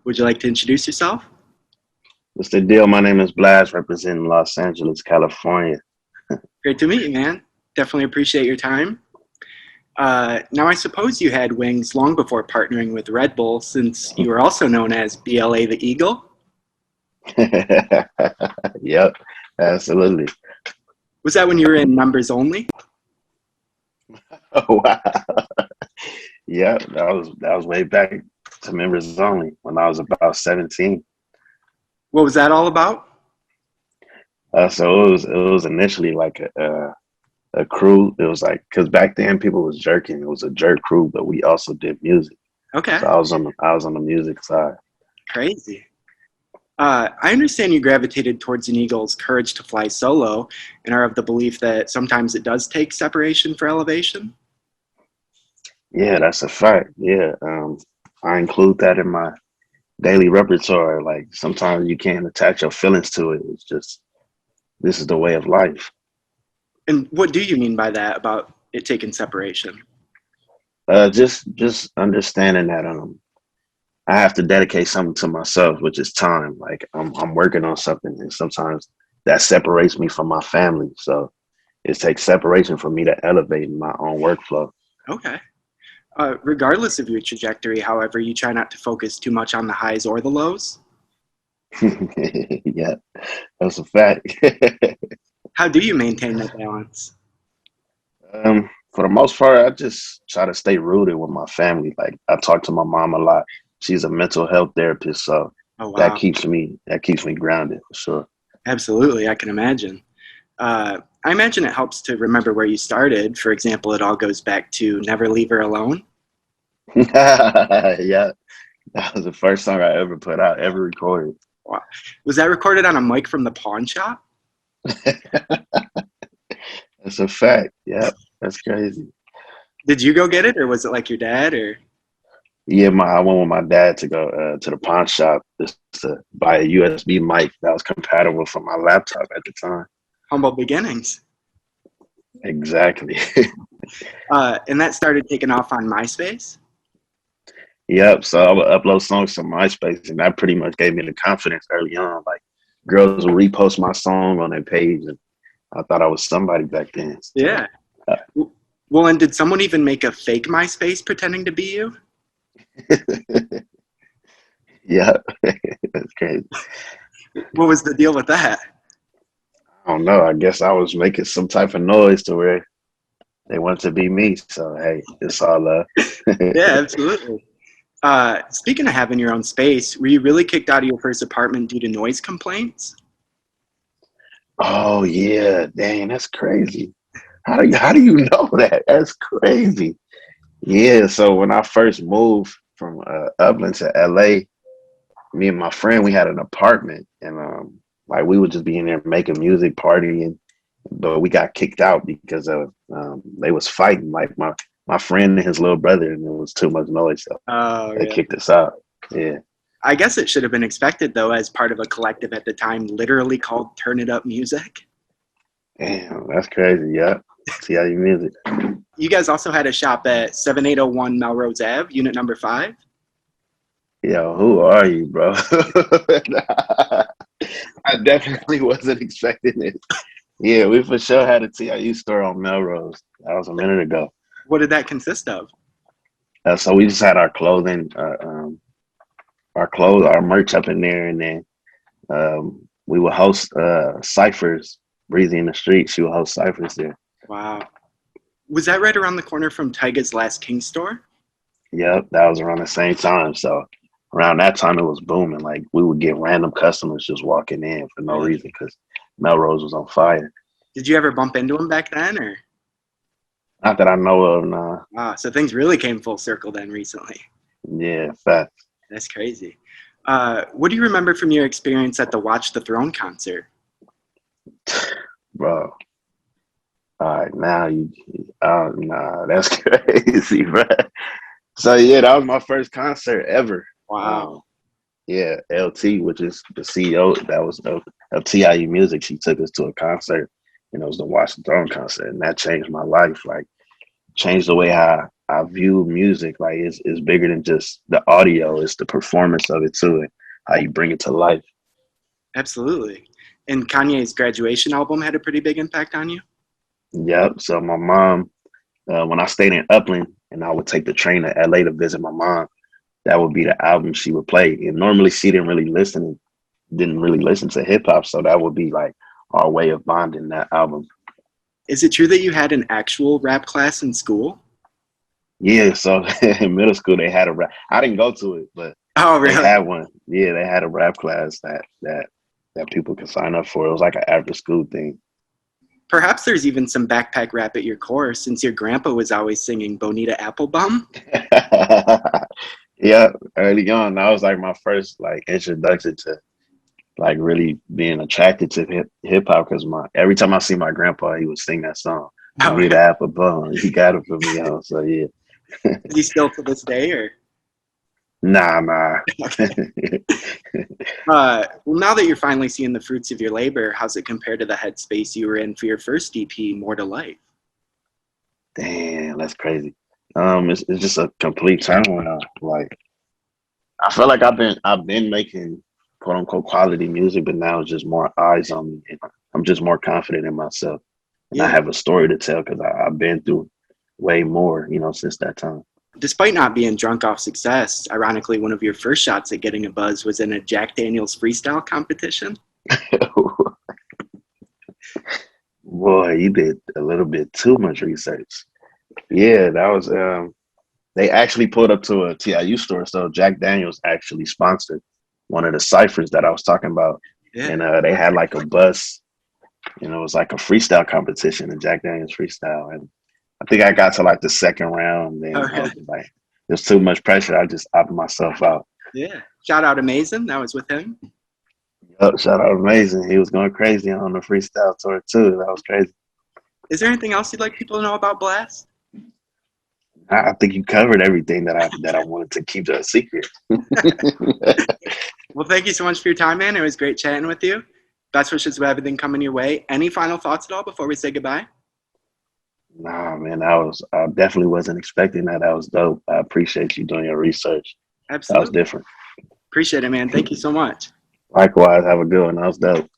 Would you like to introduce yourself? What's the deal? My name is Blxst, representing Los Angeles, California. Great to meet you, man. Definitely appreciate your time. Now, I suppose you had wings long before partnering with Red Bull, since you were also known as BLA the Eagle. Yep, absolutely. Was that when you were in members only? Oh wow. Yep, that was way back to members only when I was about 17. What was that all about? So it was initially like a crew. It was like because back then people was jerking. It was a jerk crew, but we also did music. Okay, So I was on the music side. crazy. I understand you gravitated towards an eagle's courage to fly solo and are of the belief that sometimes it does take separation for elevation. Yeah, that's a fact. Yeah, I include that in my daily repertoire. Like sometimes you can't attach your feelings to it. It's just this is the way of life. And what do you mean by that about it taking separation? Just understanding that I have to dedicate something to myself, which is time. Like I'm working on something, and sometimes that separates me from my family. So it takes separation for me to elevate in my own workflow. Okay. Regardless of your trajectory, however, you try not to focus too much on the highs or the lows. Yeah, that's a fact. How do you maintain that balance? For the most part, I just try to stay rooted with my family. Like I talk to my mom a lot. She's a mental health therapist, so Oh, that wow. keeps me grounded for sure. Absolutely. I can imagine. I imagine it helps to remember where you started. For example, it all goes back to Never Leave Her Alone. Yeah, that was the first song I ever put out, ever recorded. Wow. Was that recorded on a mic from the pawn shop? That's a fact. Yeah, that's crazy. Did you go get it, or was it like your dad, or Yeah, I went with my dad to go to the pawn shop just to buy a USB mic that was compatible for my laptop at the time. humble beginnings? Exactly. And that started taking off on MySpace? Yep. So I would upload songs to MySpace, and that pretty much gave me the confidence early on. Like girls would repost my song on their page, and I thought I was somebody back then. So Yeah. Well, and did someone even make a fake MySpace pretending to be you? yeah, that's crazy. What was the deal with that? I don't know. I guess I was making some type of noise to where they wanted to be me. So hey, it's all love. Yeah, absolutely. Speaking of having your own space, were you really kicked out of your first apartment due to noise complaints? Oh yeah, dang, that's crazy. How do you know that? That's crazy. Yeah, so when I first moved from Upland to LA, me and my friend we had an apartment, and like we would just be in there making music, partying, but we got kicked out because of they was fighting like my friend and his little brother, and it was too much noise, so Oh, they really? kicked us out. Yeah, I guess it should have been expected, though, as part of a collective at the time literally called Turn It Up Music. damn, that's crazy. Yeah, see how you music. You guys also had a shop at 7801 Melrose Ave, unit number 5. Yo, who are you, bro? I definitely wasn't expecting it. Yeah, we for sure had a TIU store on Melrose. That was a minute ago. What did that consist of? So we just had our clothes, our merch up in there, and then we would host ciphers. Breezy in the street, she would host ciphers there. Wow. Was that right around the corner from Tyga's Last King store? Yep, that was around the same time. So around that time, it was booming. Like we would get random customers just walking in for no Really? reason because Melrose was on fire. Did you ever bump into him back then, or? Not that I know of. Nah. Ah, so things really came full circle then recently. Yeah, fact, That's crazy. What do you remember from your experience at the Watch the Throne concert? bro. All right, now nah, that's crazy, bro. So yeah, that was my first concert ever. Wow. Um, yeah, LT, which is the CEO that was of TIU Music, she took us to a concert, and it was the Watch the Throne concert, and that changed my life. Like, changed the way I view music like it's bigger than just the audio. It's the performance of it too, and how you bring it to life. Absolutely. And Kanye's graduation album had a pretty big impact on you? Yep. So my mom, when I stayed in Upland and I would take the train to LA to visit my mom, that would be the album she would play. And normally she didn't really listen to hip hop, so that would be like our way of bonding, that album. Is it true that you had an actual rap class in school? Yeah. So in middle school they had a rap. I didn't go to it, but Oh, they really? had one. Yeah, they had a rap class that people could sign up for. It was like an after school thing. Perhaps there's even some backpack rap at your course since your grandpa was always singing Bonita Applebum. Yeah, early on, that was like my first like introduction to like really being attracted to hip hop because my every time I see my grandpa, he would sing that song. Oh, Don't need really? the apple bun. He got it for me on. So yeah. Is he still to this day, or? Nah. Okay. Well, now that you're finally seeing the fruits of your labor, how's it compare to the headspace you were in for your first EP, More to Life? Damn, that's crazy. It's just a complete turnaround. Like I feel like I've been making quote unquote quality music, but now it's just more eyes on me. And I'm just more confident in myself, and I Yeah. have a story to tell because I've been through way more, since that time. Despite not being drunk off success, ironically, one of your first shots at getting a buzz was in a Jack Daniels freestyle competition. Boy, you did a little bit too much research. Yeah, that was. They actually pulled up to a TIU store, so Jack Daniels actually sponsored one of the ciphers that I was talking about, Yeah. and they had like a bus. It was like a freestyle competition, and Jack Daniels freestyle, and I think I got to like the second round. Oh, Then I really? was just like, there's too much pressure. I just opted myself out. Yeah. Shout out Amazing. That was with him. Yup, shout out Amazing. He was going crazy on the freestyle tour too. That was crazy. Is there anything else you'd like people to know about Blxst? I think you covered everything that I wanted to keep a secret. Well, thank you so much for your time, man. It was great chatting with you. Best wishes with everything coming your way. Any final thoughts at all before we say goodbye? Nah, man, I definitely wasn't expecting that. That was dope. I appreciate you doing your research. That was Absolutely. different. Appreciate it, man. Thank you so much. Likewise, have a good one. That was dope.